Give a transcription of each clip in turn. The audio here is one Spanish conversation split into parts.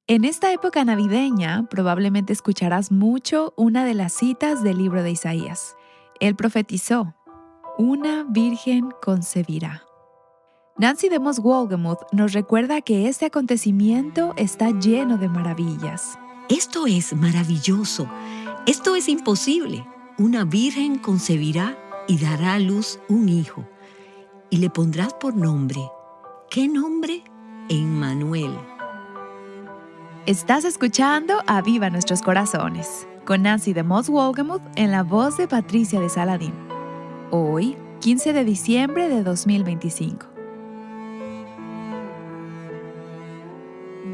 En esta época navideña probablemente escucharás mucho una de las citas del libro de Isaías. Él profetizó, una virgen concebirá. Nancy DeMoss Wolgemuth nos recuerda que este acontecimiento está lleno de maravillas. Esto es maravilloso. Esto es imposible. Una virgen concebirá y dará a luz un hijo. Y le pondrás por nombre. ¿Qué nombre? Emmanuel. Estás escuchando Aviva Nuestros Corazones, con Nancy DeMoss Wolgemuth en la voz de Patricia de Saladín. Hoy, 15 de diciembre de 2025.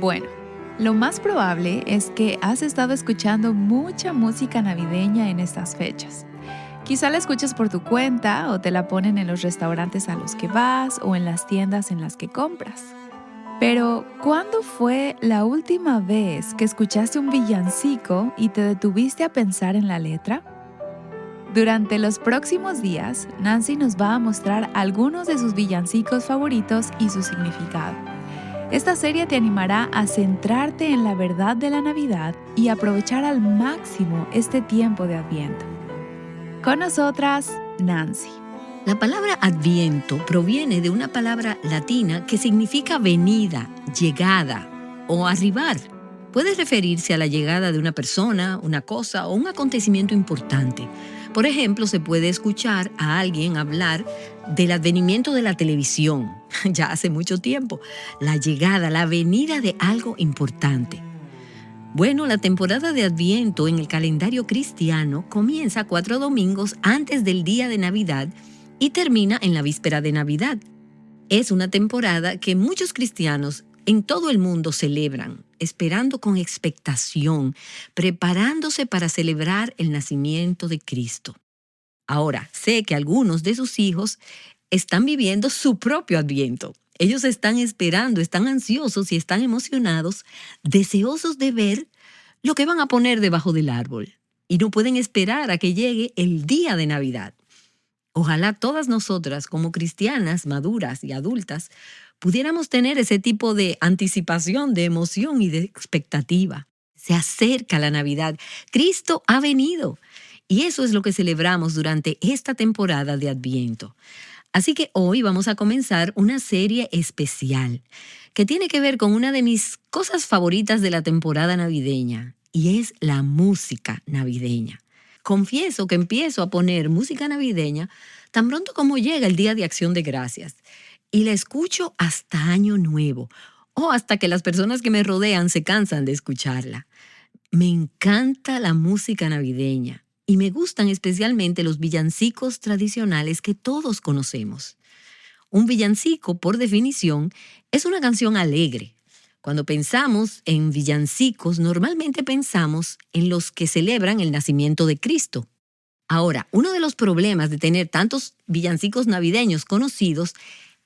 Bueno, lo más probable es que has estado escuchando mucha música navideña en estas fechas. Quizá la escuches por tu cuenta o te la ponen en los restaurantes a los que vas o en las tiendas en las que compras. Pero, ¿cuándo fue la última vez que escuchaste un villancico y te detuviste a pensar en la letra? Durante los próximos días, Nancy nos va a mostrar algunos de sus villancicos favoritos y su significado. Esta serie te animará a centrarte en la verdad de la Navidad y aprovechar al máximo este tiempo de Adviento. Con nosotras, Nancy. La palabra Adviento proviene de una palabra latina que significa venida, llegada o arribar. Puede referirse a la llegada de una persona, una cosa o un acontecimiento importante. Por ejemplo, se puede escuchar a alguien hablar del advenimiento de la televisión, ya hace mucho tiempo, la llegada, la venida de algo importante. Bueno, la temporada de Adviento en el calendario cristiano comienza 4 domingos antes del día de Navidad y termina en la víspera de Navidad. Es una temporada que muchos cristianos en todo el mundo celebran, esperando con expectación, preparándose para celebrar el nacimiento de Cristo. Ahora, sé que algunos de sus hijos están viviendo su propio Adviento. Ellos están esperando, están ansiosos y están emocionados, deseosos de ver lo que van a poner debajo del árbol. Y no pueden esperar a que llegue el día de Navidad. Ojalá todas nosotras, como cristianas maduras y adultas, pudiéramos tener ese tipo de anticipación, de emoción y de expectativa. Se acerca la Navidad. Cristo ha venido. Y eso es lo que celebramos durante esta temporada de Adviento. Así que hoy vamos a comenzar una serie especial que tiene que ver con una de mis cosas favoritas de la temporada navideña, y es la música navideña. Confieso que empiezo a poner música navideña tan pronto como llega el Día de Acción de Gracias, y la escucho hasta Año Nuevo, o hasta que las personas que me rodean se cansan de escucharla. Me encanta la música navideña. Y me gustan especialmente los villancicos tradicionales que todos conocemos. Un villancico, por definición, es una canción alegre. Cuando pensamos en villancicos, normalmente pensamos en los que celebran el nacimiento de Cristo. Ahora, uno de los problemas de tener tantos villancicos navideños conocidos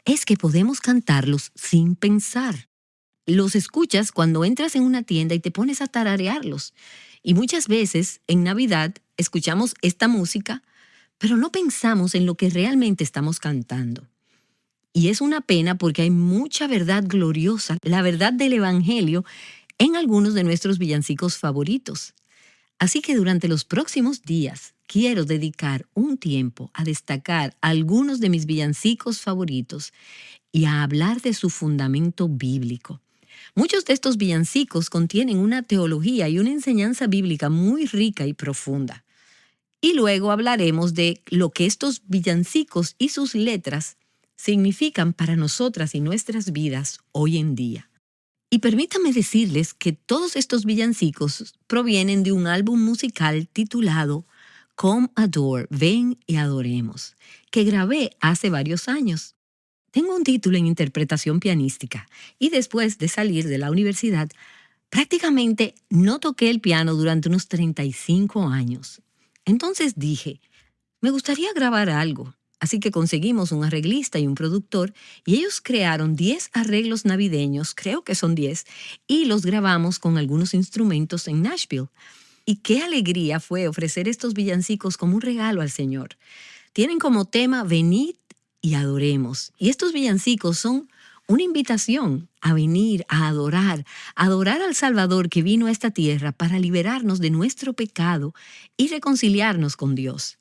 es que podemos cantarlos sin pensar. Los escuchas cuando entras en una tienda y te pones a tararearlos. Y muchas veces, en Navidad, escuchamos esta música, pero no pensamos en lo que realmente estamos cantando. Y es una pena porque hay mucha verdad gloriosa, la verdad del Evangelio, en algunos de nuestros villancicos favoritos. Así que durante los próximos días quiero dedicar un tiempo a destacar algunos de mis villancicos favoritos y a hablar de su fundamento bíblico. Muchos de estos villancicos contienen una teología y una enseñanza bíblica muy rica y profunda. Y luego hablaremos de lo que estos villancicos y sus letras significan para nosotras y nuestras vidas hoy en día. Y permítanme decirles que todos estos villancicos provienen de un álbum musical titulado Come Adore, Ven y Adoremos, que grabé hace varios años. Tengo un título en interpretación pianística y después de salir de la universidad, prácticamente no toqué el piano durante unos 35 años. Entonces dije, me gustaría grabar algo. Así que conseguimos un arreglista y un productor y ellos crearon 10 arreglos navideños, creo que son 10, y los grabamos con algunos instrumentos en Nashville. Y qué alegría fue ofrecer estos villancicos como un regalo al Señor. Tienen como tema Venid y adoremos. Y estos villancicos son una invitación a venir a adorar al Salvador que vino a esta tierra para liberarnos de nuestro pecado y reconciliarnos con Dios.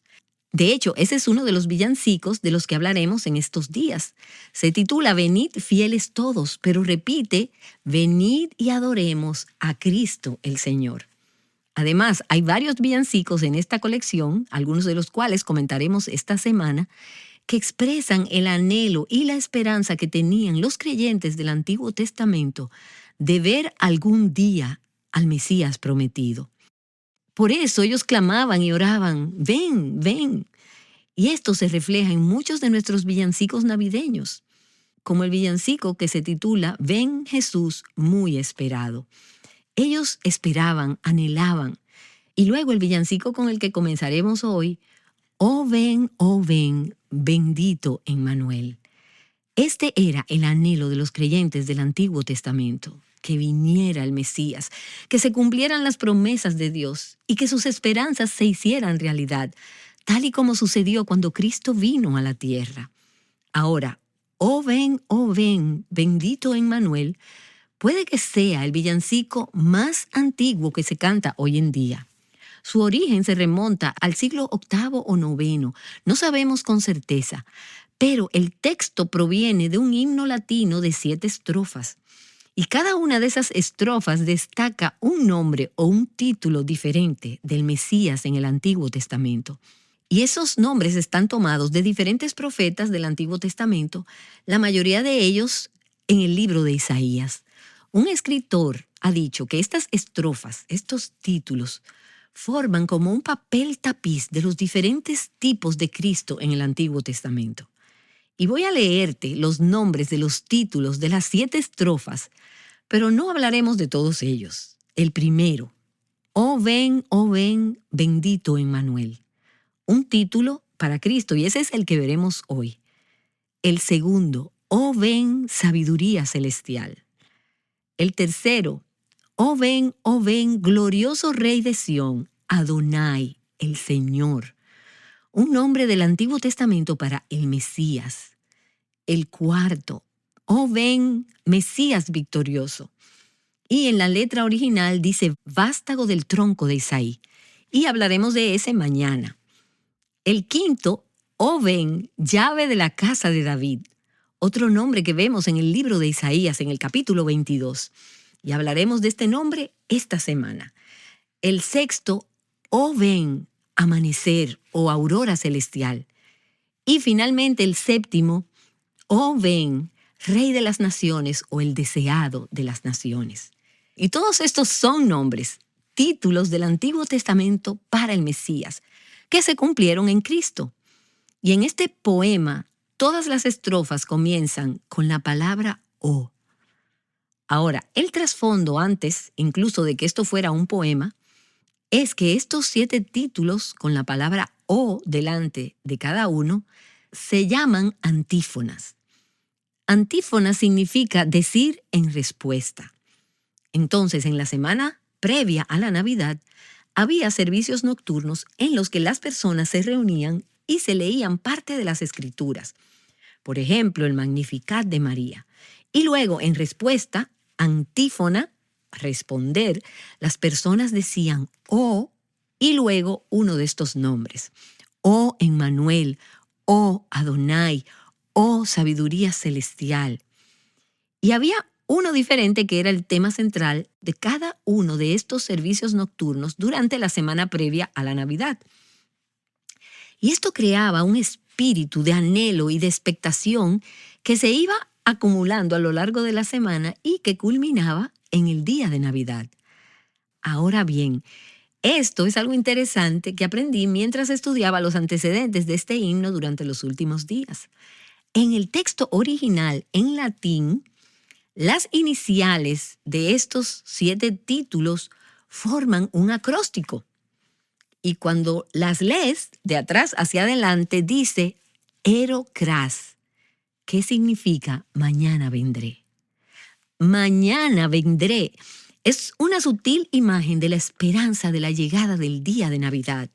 De hecho, ese es uno de los villancicos de los que hablaremos en estos días. Se titula Venid fieles todos, pero repite, venid y adoremos a Cristo el Señor. Además, hay varios villancicos en esta colección, algunos de los cuales comentaremos esta semana, que expresan el anhelo y la esperanza que tenían los creyentes del Antiguo Testamento de ver algún día al Mesías prometido. Por eso ellos clamaban y oraban, ven, ven. Y esto se refleja en muchos de nuestros villancicos navideños, como el villancico que se titula Ven Jesús muy esperado. Ellos esperaban, anhelaban. Y luego el villancico con el que comenzaremos hoy, oh ven, bendito Emmanuel. Este era el anhelo de los creyentes del Antiguo Testamento, que viniera el Mesías, que se cumplieran las promesas de Dios y que sus esperanzas se hicieran realidad, tal y como sucedió cuando Cristo vino a la tierra. Ahora, oh ven, bendito Emmanuel, puede que sea el villancico más antiguo que se canta hoy en día. Su origen se remonta al siglo VIII o IX, no sabemos con certeza, pero el texto proviene de un himno latino de 7 estrofas. Y cada una de esas estrofas destaca un nombre o un título diferente del Mesías en el Antiguo Testamento. Y esos nombres están tomados de diferentes profetas del Antiguo Testamento, la mayoría de ellos en el libro de Isaías. Un escritor ha dicho que estas estrofas, estos títulos, forman como un papel tapiz de los diferentes tipos de Cristo en el Antiguo Testamento. Y voy a leerte los nombres de los títulos de las 7 estrofas, pero no hablaremos de todos ellos. El primero, oh ven, bendito Emmanuel. Un título para Cristo, y ese es el que veremos hoy. El segundo, oh ven, sabiduría celestial. El tercero, oh ven, glorioso Rey de Sión, Adonai, el Señor. Un nombre del Antiguo Testamento para el Mesías. El cuarto, oh ven, Mesías victorioso. Y en la letra original dice vástago del tronco de Isaí. Y hablaremos de ese mañana. El quinto, oh ven, llave de la casa de David. Otro nombre que vemos en el libro de Isaías, en el capítulo 22. Y hablaremos de este nombre esta semana. El sexto, oh ven, amanecer o aurora celestial. Y finalmente el séptimo, oh ven, Rey de las naciones o el deseado de las naciones. Y todos estos son nombres, títulos del Antiguo Testamento para el Mesías, que se cumplieron en Cristo. Y en este poema, todas las estrofas comienzan con la palabra oh. Ahora, el trasfondo antes, incluso de que esto fuera un poema, es que estos 7 títulos con la palabra oh delante de cada uno se llaman antífonas. Antífona significa decir en respuesta. Entonces, en la semana previa a la Navidad, había servicios nocturnos en los que las personas se reunían y se leían parte de las Escrituras. Por ejemplo, el Magnificat de María. Y luego, en respuesta, antífona, responder, las personas decían oh, y luego uno de estos nombres. Oh Emmanuel, oh Adonai, oh sabiduría celestial. Y había uno diferente que era el tema central de cada uno de estos servicios nocturnos durante la semana previa a la Navidad. Y esto creaba un espíritu de anhelo y de expectación que se iba acumulando a lo largo de la semana y que culminaba en el día de Navidad. Ahora bien, esto es algo interesante que aprendí mientras estudiaba los antecedentes de este himno durante los últimos días. En el texto original en latín, las iniciales de estos 7 títulos forman un acróstico. Y cuando las lees de atrás hacia adelante dice Ero Cras, que significa mañana vendré. Mañana vendré. Es una sutil imagen de la esperanza de la llegada del día de Navidad.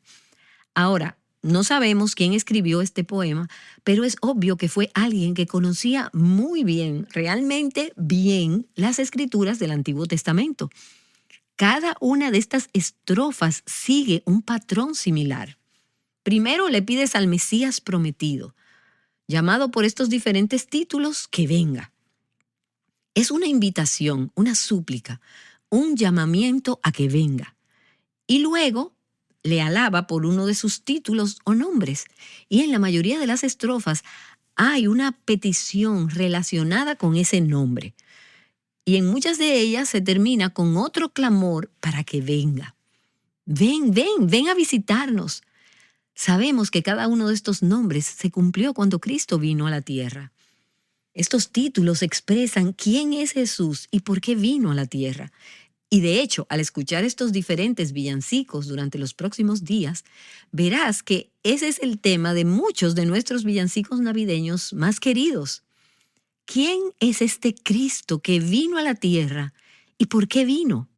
Ahora, No sabemos quién escribió este poema, pero es obvio que fue alguien que conocía muy bien, realmente bien, las escrituras del Antiguo Testamento. Cada una de estas estrofas sigue un patrón similar. Primero le pides al Mesías prometido, llamado por estos diferentes títulos, que venga. Es una invitación, una súplica, un llamamiento a que venga. Y luego le alaba por uno de sus títulos o nombres. Y en la mayoría de las estrofas hay una petición relacionada con ese nombre. Y en muchas de ellas se termina con otro clamor para que venga. Ven, ven, ven a visitarnos. Sabemos que cada uno de estos nombres se cumplió cuando Cristo vino a la tierra. Estos títulos expresan quién es Jesús y por qué vino a la tierra. Y de hecho, al escuchar estos diferentes villancicos durante los próximos días, verás que ese es el tema de muchos de nuestros villancicos navideños más queridos. ¿Quién es este Cristo que vino a la tierra y por qué vino?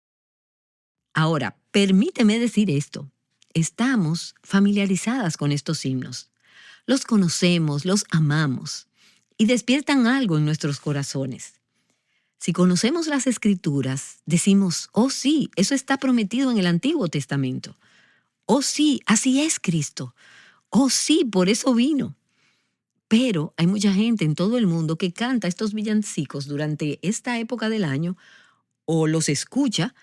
Ahora, permíteme decir esto. Estamos familiarizadas con estos himnos. Los conocemos, los amamos y despiertan algo en nuestros corazones. Si conocemos las Escrituras, decimos, oh sí, eso está prometido en el Antiguo Testamento. Oh sí, así es Cristo. Oh sí, por eso vino. Pero hay mucha gente en todo el mundo que canta estos villancicos durante esta época del año o los escucha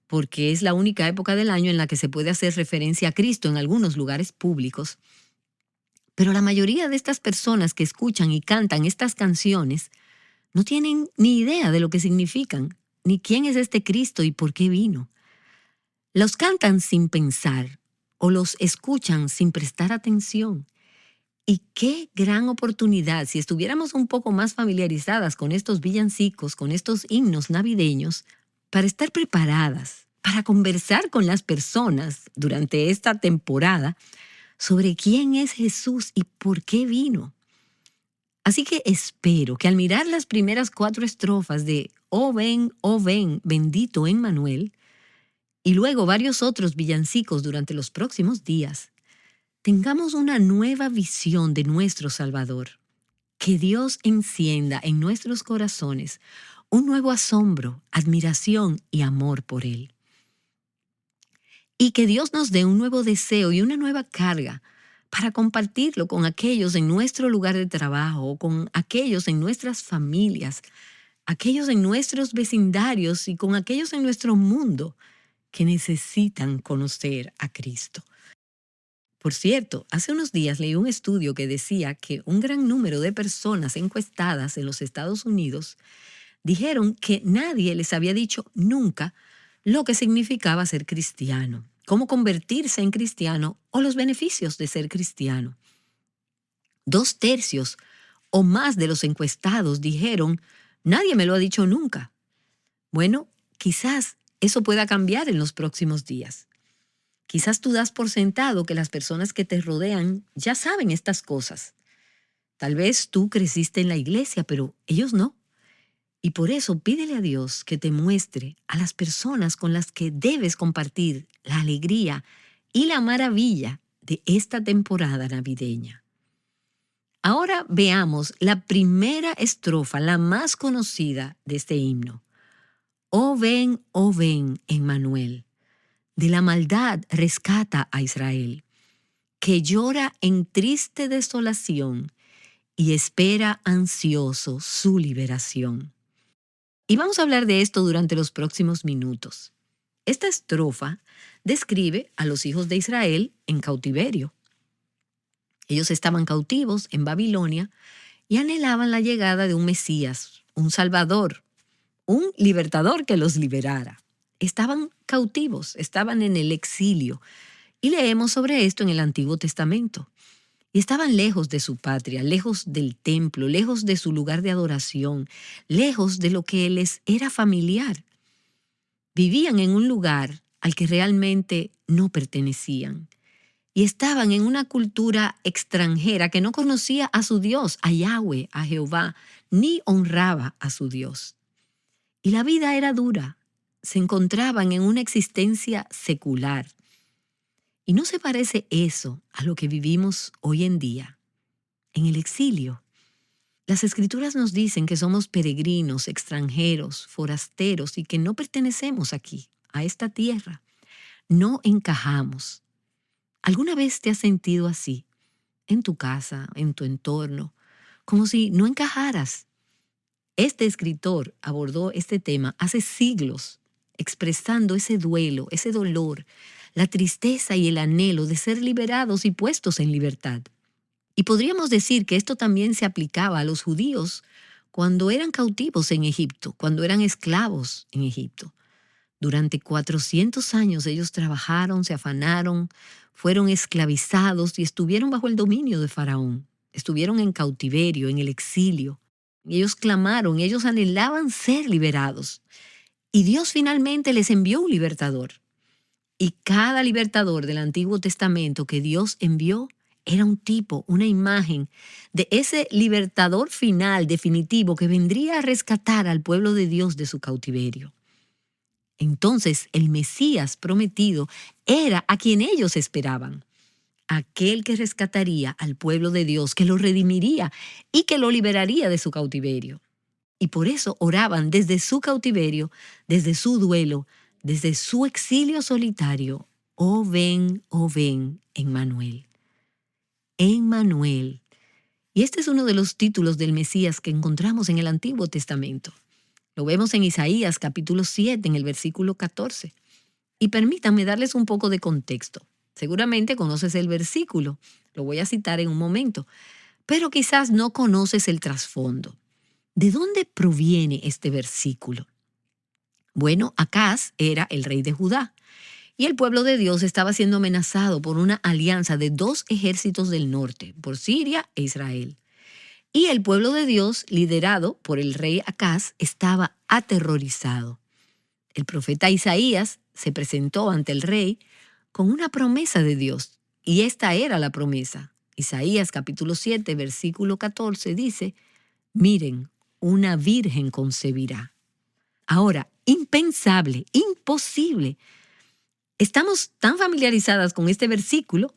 porque es la única época del año en la que se puede hacer referencia a Cristo en algunos lugares públicos. Pero la mayoría de estas personas que escuchan y cantan estas canciones no tienen ni idea de lo que significan, ni quién es este Cristo y por qué vino. Los cantan sin pensar o los escuchan sin prestar atención. Y qué gran oportunidad si estuviéramos un poco más familiarizadas con estos villancicos, con estos himnos navideños, para estar preparadas, para conversar con las personas durante esta temporada sobre quién es Jesús y por qué vino. Así que espero que al mirar las primeras 4 estrofas de oh ven, bendito Emmanuel, y luego varios otros villancicos durante los próximos días, tengamos una nueva visión de nuestro Salvador. Que Dios encienda en nuestros corazones un nuevo asombro, admiración y amor por Él. Y que Dios nos dé un nuevo deseo y una nueva carga para compartirlo con aquellos en nuestro lugar de trabajo, con aquellos en nuestras familias, aquellos en nuestros vecindarios y con aquellos en nuestro mundo que necesitan conocer a Cristo. Por cierto, hace unos días leí un estudio que decía que un gran número de personas encuestadas en los Estados Unidos dijeron que nadie les había dicho nunca lo que significaba ser cristiano, cómo convertirse en cristiano o los beneficios de ser cristiano. 2/3 o más de los encuestados dijeron, nadie me lo ha dicho nunca. Bueno, quizás eso pueda cambiar en los próximos días. Quizás tú das por sentado que las personas que te rodean ya saben estas cosas. Tal vez tú creciste en la iglesia, pero ellos no. Y por eso pídele a Dios que te muestre a las personas con las que debes compartir la alegría y la maravilla de esta temporada navideña. Ahora veamos la primera estrofa, la más conocida de este himno. Oh ven, Emmanuel. De la maldad rescata a Israel, que llora en triste desolación y espera ansioso su liberación. Y vamos a hablar de esto durante los próximos minutos. Esta estrofa describe a los hijos de Israel en cautiverio. Ellos estaban cautivos en Babilonia y anhelaban la llegada de un Mesías, un Salvador, un libertador que los liberara. Estaban cautivos, estaban en el exilio. Y leemos sobre esto en el Antiguo Testamento. Y estaban lejos de su patria, lejos del templo, lejos de su lugar de adoración, lejos de lo que les era familiar. Vivían en un lugar al que realmente no pertenecían. Y estaban en una cultura extranjera que no conocía a su Dios, a Yahweh, a Jehová, ni honraba a su Dios. Y la vida era dura. Se encontraban en una existencia secular. ¿Y no se parece eso a lo que vivimos hoy en día, en el exilio? Las Escrituras nos dicen que somos peregrinos, extranjeros, forasteros y que no pertenecemos aquí, a esta tierra. No encajamos. ¿Alguna vez te has sentido así, en tu casa, en tu entorno, como si no encajaras? Este escritor abordó este tema hace siglos, expresando ese duelo, ese dolor, la tristeza y el anhelo de ser liberados y puestos en libertad. Y podríamos decir que esto también se aplicaba a los judíos cuando eran cautivos en Egipto, cuando eran esclavos en Egipto. Durante 400 años ellos trabajaron, se afanaron, fueron esclavizados y estuvieron bajo el dominio de Faraón. Estuvieron en cautiverio, en el exilio. Ellos clamaron, ellos anhelaban ser liberados. Y Dios finalmente les envió un libertador. Y cada libertador del Antiguo Testamento que Dios envió era un tipo, una imagen de ese libertador final, definitivo, que vendría a rescatar al pueblo de Dios de su cautiverio. Entonces, el Mesías prometido era a quien ellos esperaban. Aquel que rescataría al pueblo de Dios, que lo redimiría y que lo liberaría de su cautiverio. Y por eso oraban desde su cautiverio, desde su duelo, desde su exilio solitario. Oh ven, Emmanuel. Emmanuel. Y este es uno de los títulos del Mesías que encontramos en el Antiguo Testamento. Lo vemos en Isaías capítulo 7, en el versículo 14. Y permítanme darles un poco de contexto. Seguramente conoces el versículo, lo voy a citar en un momento, pero quizás no conoces el trasfondo. ¿De dónde proviene este versículo? Bueno, Acaz era el rey de Judá y el pueblo de Dios estaba siendo amenazado por una alianza de dos ejércitos del norte, por Siria e Israel. Y el pueblo de Dios, liderado por el rey Acaz, estaba aterrorizado. El profeta Isaías se presentó ante el rey con una promesa de Dios, y esta era la promesa. Isaías capítulo 7, versículo 14 dice, miren, una virgen concebirá. Ahora, impensable, imposible. Estamos tan familiarizadas con este versículo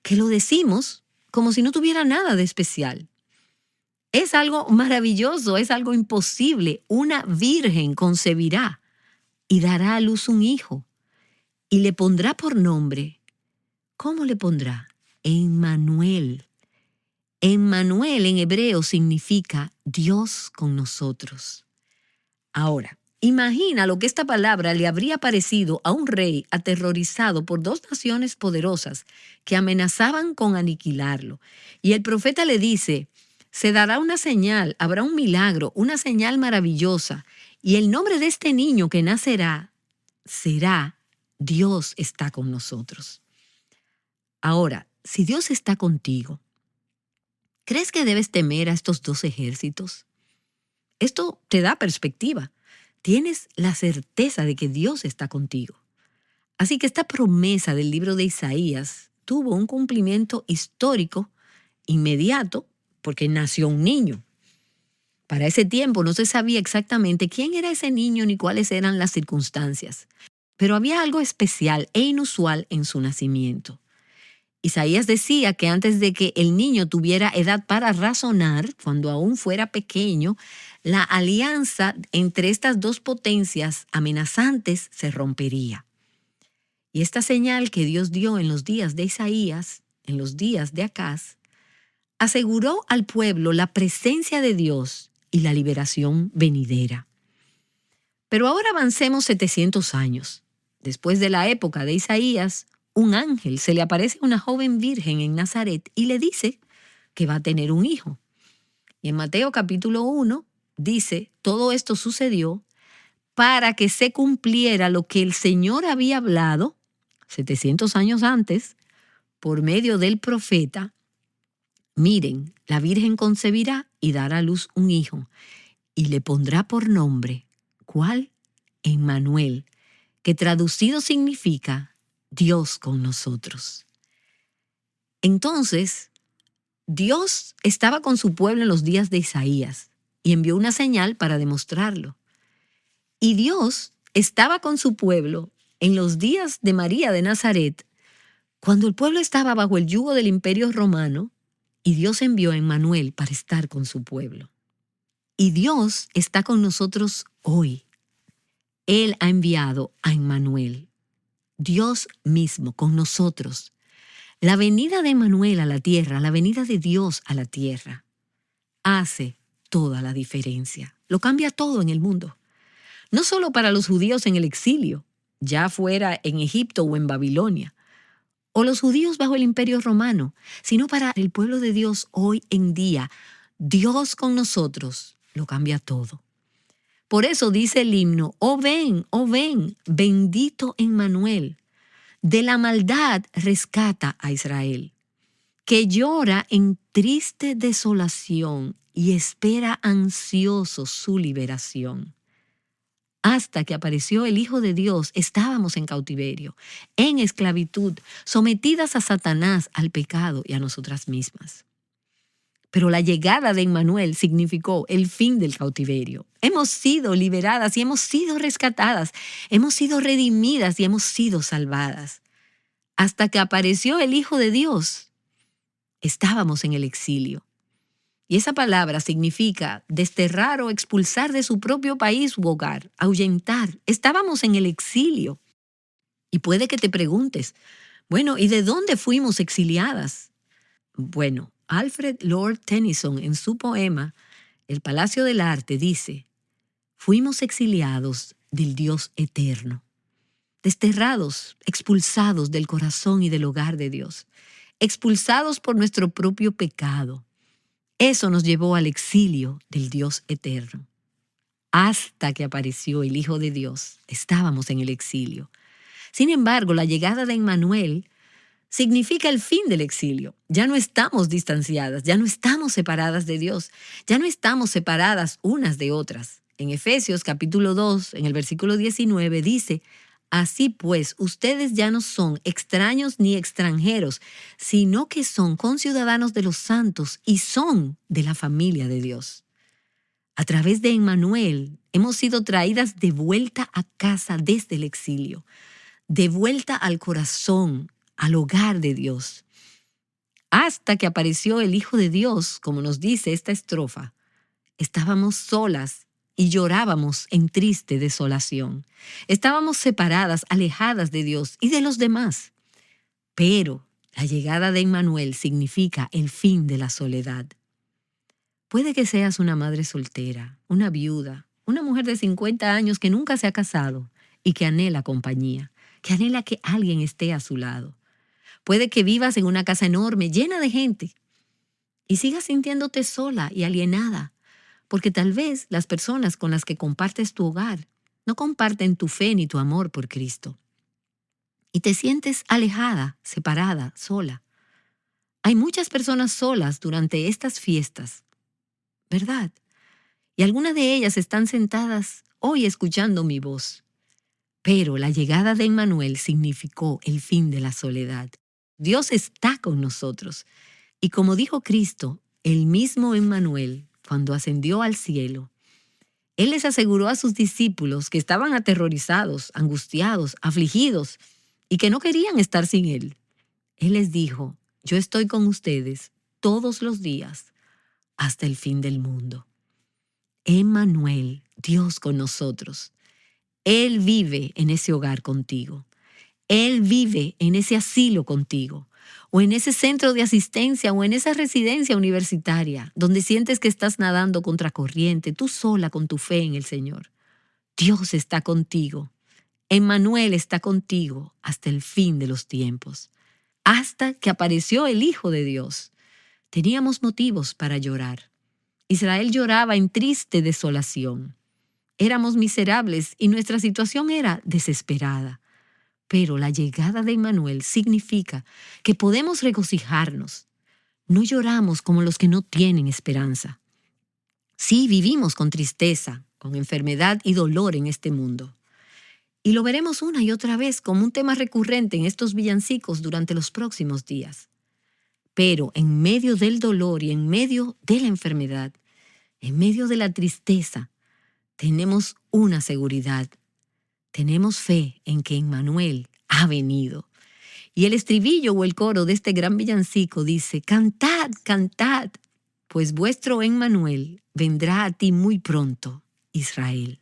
que lo decimos como si no tuviera nada de especial. Es algo maravilloso, es algo imposible. Una virgen concebirá y dará a luz un hijo y le pondrá por nombre. ¿Cómo le pondrá? Emmanuel. Emmanuel en hebreo significa Dios con nosotros. Ahora, imagina lo que esta palabra le habría parecido a un rey aterrorizado por dos naciones poderosas que amenazaban con aniquilarlo. Y el profeta le dice, se dará una señal, habrá un milagro, una señal maravillosa, y el nombre de este niño que nacerá será Dios está con nosotros. Ahora, si Dios está contigo, ¿crees que debes temer a estos dos ejércitos? Esto te da perspectiva. Tienes la certeza de que Dios está contigo. Así que esta promesa del libro de Isaías tuvo un cumplimiento histórico inmediato porque nació un niño. Para ese tiempo no se sabía exactamente quién era ese niño ni cuáles eran las circunstancias, pero había algo especial e inusual en su nacimiento. Isaías decía que antes de que el niño tuviera edad para razonar, cuando aún fuera pequeño, la alianza entre estas dos potencias amenazantes se rompería. Y esta señal que Dios dio en los días de Isaías, en los días de Acaz, aseguró al pueblo la presencia de Dios y la liberación venidera. Pero ahora avancemos 700 años. Después de la época de Isaías, un ángel se le aparece a una joven virgen en Nazaret y le dice que va a tener un hijo. Y en Mateo capítulo 1 dice, todo esto sucedió para que se cumpliera lo que el Señor había hablado 700 años antes por medio del profeta. Miren, la virgen concebirá y dará a luz un hijo y le pondrá por nombre, ¿cuál? Emmanuel, que traducido significa Dios con nosotros. Entonces, Dios estaba con su pueblo en los días de Isaías y envió una señal para demostrarlo. Y Dios estaba con su pueblo en los días de María de Nazaret Cuando el pueblo estaba bajo el yugo del Imperio Romano, y Dios envió a Emmanuel para estar con su pueblo. Y Dios está con nosotros hoy. Él ha enviado a Emmanuel, Dios mismo con nosotros. La venida de Emmanuel a la tierra, la venida de Dios a la tierra, hace toda la diferencia. Lo cambia todo en el mundo. No solo para los judíos en el exilio, ya fuera en Egipto o en Babilonia, o los judíos bajo el Imperio Romano, sino para el pueblo de Dios hoy en día. Dios con nosotros lo cambia todo. Por eso dice el himno, oh ven, bendito Emmanuel. De la maldad rescata a Israel, que llora en triste desolación y espera ansioso su liberación. Hasta que apareció el Hijo de Dios, estábamos en cautiverio, en esclavitud, sometidas a Satanás, al pecado y a nosotras mismas. Pero la llegada de Emmanuel significó el fin del cautiverio. Hemos sido liberadas y hemos sido rescatadas, hemos sido redimidas y hemos sido salvadas. Hasta que apareció el Hijo de Dios, estábamos en el exilio. Y esa palabra significa desterrar o expulsar de su propio país u hogar, ahuyentar. Estábamos en el exilio. Y puede que te preguntes, bueno, ¿y de dónde fuimos exiliadas? Bueno, Alfred Lord Tennyson en su poema El Palacio del Arte dice, fuimos exiliados del Dios eterno, desterrados, expulsados del corazón y del hogar de Dios, expulsados por nuestro propio pecado. Eso nos llevó al exilio del Dios eterno. Hasta que apareció el Hijo de Dios, estábamos en el exilio. Sin embargo, la llegada de Emmanuel significa el fin del exilio. Ya no estamos distanciadas, ya no estamos separadas de Dios, ya no estamos separadas unas de otras. En Efesios capítulo 2, en el versículo 19, dice, así pues, ustedes ya no son extraños ni extranjeros, sino que son conciudadanos de los santos y son de la familia de Dios. A través de Emmanuel hemos sido traídas de vuelta a casa desde el exilio, de vuelta al corazón, al hogar de Dios. Hasta que apareció el Hijo de Dios, como nos dice esta estrofa, estábamos solas y llorábamos en triste desolación. Estábamos separadas, alejadas de Dios y de los demás. Pero la llegada de Emmanuel significa el fin de la soledad. Puede que seas una madre soltera, una viuda, una mujer de 50 años que nunca se ha casado y que anhela compañía, que anhela que alguien esté a su lado. Puede que vivas en una casa enorme, llena de gente, y sigas sintiéndote sola y alienada, porque tal vez las personas con las que compartes tu hogar no comparten tu fe ni tu amor por Cristo. Y te sientes alejada, separada, sola. Hay muchas personas solas durante estas fiestas, ¿verdad? Y algunas de ellas están sentadas hoy escuchando mi voz. Pero la llegada de Emmanuel significó el fin de la soledad. Dios está con nosotros. Y como dijo Cristo, el mismo Emmanuel, cuando ascendió al cielo, Él les aseguró a sus discípulos que estaban aterrorizados, angustiados, afligidos y que no querían estar sin Él. Él les dijo, yo estoy con ustedes todos los días hasta el fin del mundo. Emmanuel, Dios con nosotros. Él vive en ese hogar contigo. Él vive en ese asilo contigo, o en ese centro de asistencia, o en esa residencia universitaria, donde sientes que estás nadando contra corriente, tú sola con tu fe en el Señor. Dios está contigo. Emmanuel está contigo hasta el fin de los tiempos. Hasta que apareció el Hijo de Dios, teníamos motivos para llorar. Israel lloraba en triste desolación. Éramos miserables y nuestra situación era desesperada. Pero la llegada de Emmanuel significa que podemos regocijarnos. No lloramos como los que no tienen esperanza. Sí, vivimos con tristeza, con enfermedad y dolor en este mundo. Y lo veremos una y otra vez como un tema recurrente en estos villancicos durante los próximos días. Pero en medio del dolor y en medio de la enfermedad, en medio de la tristeza, tenemos una seguridad. Tenemos fe en que Emmanuel ha venido. Y el estribillo o el coro de este gran villancico dice: cantad, cantad, pues vuestro Emmanuel vendrá a ti muy pronto, Israel.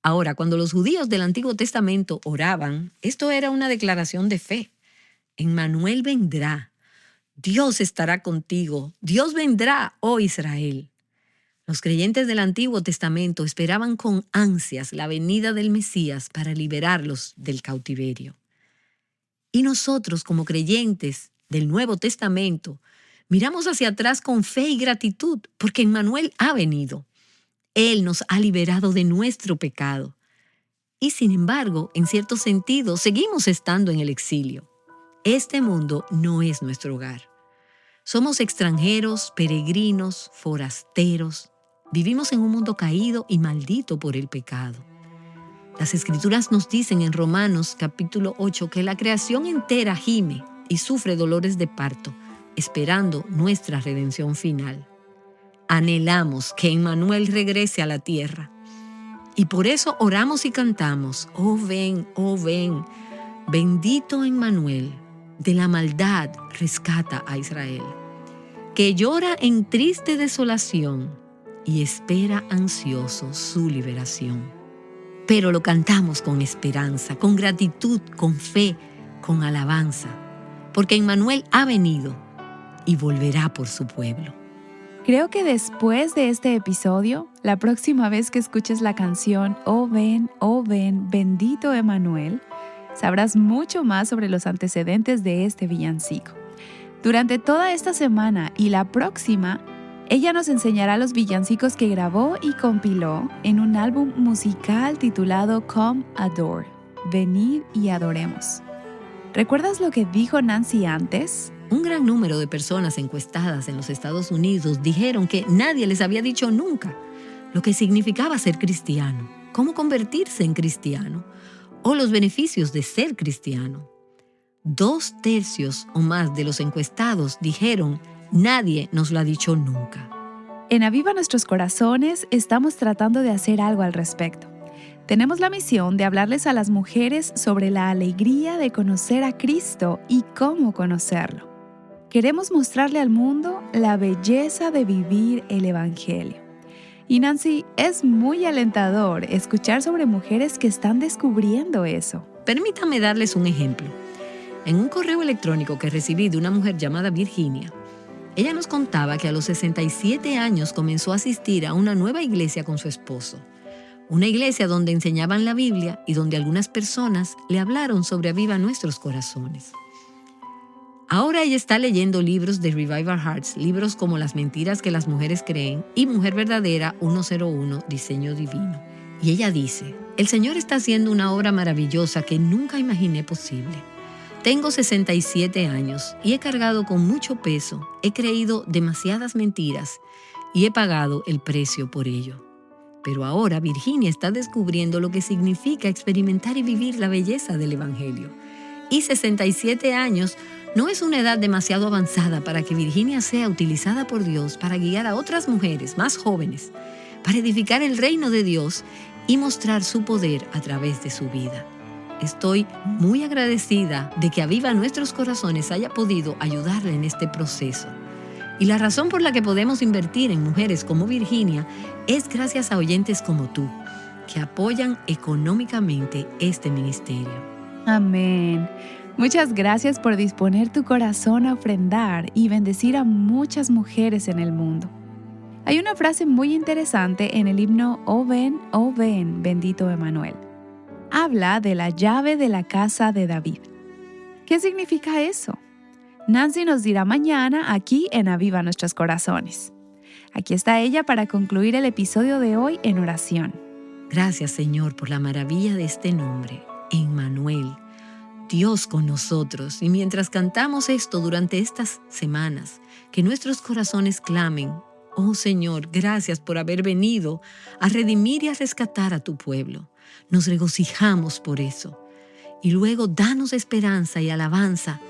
Ahora, cuando los judíos del Antiguo Testamento oraban, esto era una declaración de fe. Emmanuel vendrá, Dios estará contigo, Dios vendrá, oh Israel. Los creyentes del Antiguo Testamento esperaban con ansias la venida del Mesías para liberarlos del cautiverio. Y nosotros, como creyentes del Nuevo Testamento, miramos hacia atrás con fe y gratitud porque Emmanuel ha venido. Él nos ha liberado de nuestro pecado. Y sin embargo, en cierto sentido, seguimos estando en el exilio. Este mundo no es nuestro hogar. Somos extranjeros, peregrinos, forasteros. Vivimos en un mundo caído y maldito por el pecado. Las Escrituras nos dicen en Romanos capítulo 8 que la creación entera gime y sufre dolores de parto, esperando nuestra redención final. Anhelamos que Emmanuel regrese a la tierra. Y por eso oramos y cantamos: oh ven, bendito Emmanuel, de la maldad rescata a Israel, que llora en triste desolación y espera ansioso su liberación. Pero lo cantamos con esperanza, con gratitud, con fe, con alabanza, porque Emmanuel ha venido y volverá por su pueblo. Creo que después de este episodio, la próxima vez que escuches la canción oh ven, bendito Emmanuel, sabrás mucho más sobre los antecedentes de este villancico. Durante toda esta semana y la próxima, ella nos enseñará los villancicos que grabó y compiló en un álbum musical titulado Come Adore, Venid y Adoremos. ¿Recuerdas lo que dijo Nancy antes? Un gran número de personas encuestadas en los Estados Unidos dijeron que nadie les había dicho nunca lo que significaba ser cristiano, cómo convertirse en cristiano o los beneficios de ser cristiano. 2/3 o más de los encuestados dijeron: nadie nos lo ha dicho nunca. En Aviva Nuestros Corazones estamos tratando de hacer algo al respecto. Tenemos la misión de hablarles a las mujeres sobre la alegría de conocer a Cristo y cómo conocerlo. Queremos mostrarle al mundo la belleza de vivir el Evangelio. Y Nancy, es muy alentador escuchar sobre mujeres que están descubriendo eso. Permítanme darles un ejemplo. En un correo electrónico que recibí de una mujer llamada Virginia, ella nos contaba que a los 67 años comenzó a asistir a una nueva iglesia con su esposo. Una iglesia donde enseñaban la Biblia y donde algunas personas le hablaron sobre Aviva Nuestros Corazones. Ahora ella está leyendo libros de Revival Hearts, libros como Las mentiras que las mujeres creen y Mujer Verdadera 101, Diseño Divino. Y ella dice: el Señor está haciendo una obra maravillosa que nunca imaginé posible. Tengo 67 años y he cargado con mucho peso, he creído demasiadas mentiras y he pagado el precio por ello. Pero ahora Virginia está descubriendo lo que significa experimentar y vivir la belleza del Evangelio. Y 67 años no es una edad demasiado avanzada para que Virginia sea utilizada por Dios para guiar a otras mujeres más jóvenes, para edificar el reino de Dios y mostrar su poder a través de su vida. Estoy muy agradecida de que Aviva Nuestros Corazones haya podido ayudarle en este proceso. Y la razón por la que podemos invertir en mujeres como Virginia es gracias a oyentes como tú, que apoyan económicamente este ministerio. Amén. Muchas gracias por disponer tu corazón a ofrendar y bendecir a muchas mujeres en el mundo. Hay una frase muy interesante en el himno oh ven, bendito Emmanuel. Habla de la llave de la casa de David. ¿Qué significa eso? Nancy nos dirá mañana aquí en Aviva Nuestros Corazones. Aquí está ella para concluir el episodio de hoy en oración. Gracias, Señor, por la maravilla de este nombre, Emmanuel, Dios con nosotros. Y mientras cantamos esto durante estas semanas, que nuestros corazones clamen: oh Señor, gracias por haber venido a redimir y a rescatar a tu pueblo. Nos regocijamos por eso. Y luego danos esperanza y alabanza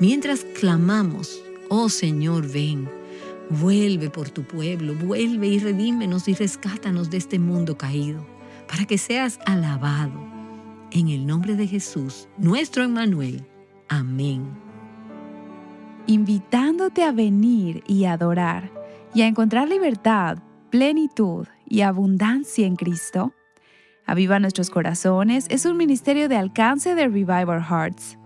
mientras clamamos: oh Señor, ven, vuelve por tu pueblo, vuelve y redímenos y rescátanos de este mundo caído, para que seas alabado. En el nombre de Jesús, nuestro Emmanuel. Amén. Invitándote a venir y adorar y a encontrar libertad, plenitud y abundancia en Cristo. Aviva Nuestros Corazones es un ministerio de alcance de Revive Our Hearts.